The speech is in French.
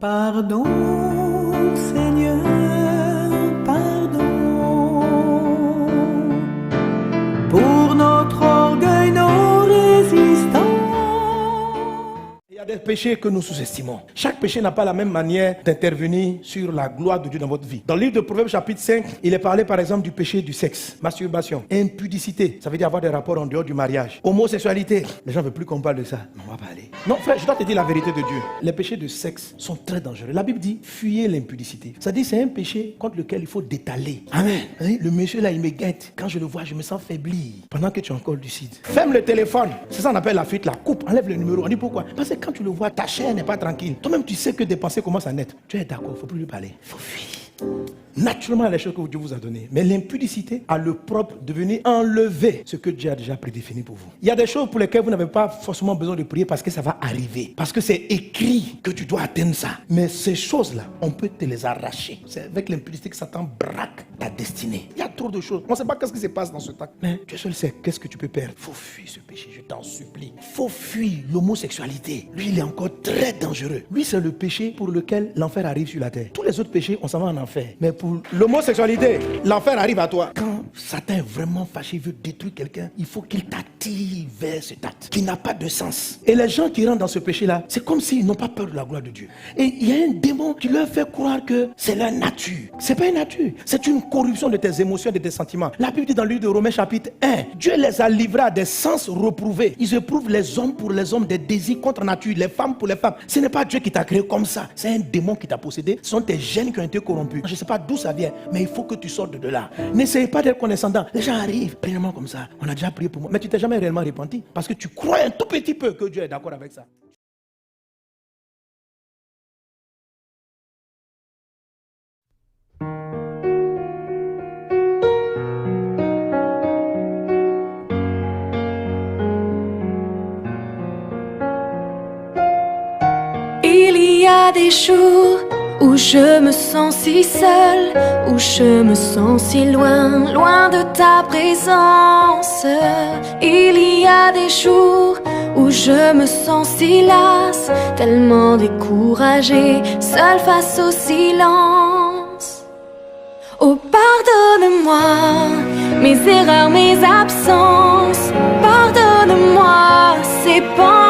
Pardon, Seigneur, pardon, pour notre orgueil non résistant. Il y a des péchés que nous sous-estimons. Chaque péché n'a pas la même manière d'intervenir sur la gloire de Dieu dans votre vie. Dans le livre de Proverbes chapitre 5, il est parlé par exemple du péché du sexe, masturbation, impudicité, ça veut dire avoir des rapports en dehors du mariage, homosexualité. Les gens ne veulent plus qu'on parle de ça, mais on va parler. Non frère, je dois te dire la vérité de Dieu. Les péchés de sexe sont très dangereux. La Bible dit, fuyez l'impudicité. Ça dit c'est un péché contre lequel il faut détaler. Amen. Le monsieur là, il me guette. Quand je le vois, je me sens faibli. Pendant que tu es encore lucide. Ferme le téléphone. C'est ça qu'on appelle la fuite, la coupe. Enlève le numéro. On dit pourquoi? Parce que quand tu le vois, ta chair n'est pas tranquille. Toi-même, tu sais que des pensées commencent à naître. Tu es d'accord, il ne faut plus lui parler. Il faut fuir. Naturellement, les choses que Dieu vous a données. Mais l'impudicité a le propre de venir enlever ce que Dieu a déjà prédéfini pour vous. Il y a des choses pour lesquelles vous n'avez pas forcément besoin de prier parce que ça va arriver. Parce que c'est écrit que tu dois atteindre ça. Mais ces choses-là, on peut te les arracher. C'est avec l'impudicité que Satan braque ta destinée. Il y a trop de choses. On ne sait pas qu'est-ce qui se passe dans ce temps. Mais Dieu seul sait qu'est-ce que tu peux perdre. Il faut fuir ce péché, je t'en supplie. Il faut fuir l'homosexualité. Lui, il est encore très dangereux. Lui, c'est le péché pour lequel l'enfer arrive sur la terre. Tous les autres péchés, on s'en va en enfer. Mais pour l'homosexualité, l'enfer arrive à toi. Quand Satan est vraiment fâché, il veut détruire quelqu'un, il faut qu'il t'attire vers cet acte qui n'a pas de sens. Et les gens qui rentrent dans ce péché-là, c'est comme s'ils n'ont pas peur de la gloire de Dieu. Et il y a un démon qui leur fait croire que c'est leur nature. C'est pas une nature, c'est une corruption de tes émotions et de tes sentiments. La Bible dit dans le livre de Romains chapitre 1, Dieu les a livrés à des sens reprouvés. Ils éprouvent les hommes pour les hommes des désirs contre nature, les femmes pour les femmes. Ce n'est pas Dieu qui t'a créé comme ça, c'est un démon qui t'a possédé. Ce sont tes gènes qui ont été corrompus. Je ne sais pas d'où ça vient, mais il faut que tu sortes de là. N'essayez pas d'être condescendant. Les gens arrivent, premièrement comme ça. On a déjà prié pour moi, mais tu t'es jamais réellement repenti parce que tu crois un tout petit peu que Dieu est d'accord avec ça. Il y a des jours où je me sens si seule, où je me sens si loin, loin de ta présence. Il y a des jours où je me sens si lasse, tellement découragée, seule face au silence. Oh, pardonne-moi mes erreurs, mes absences. Pardonne-moi ces pensées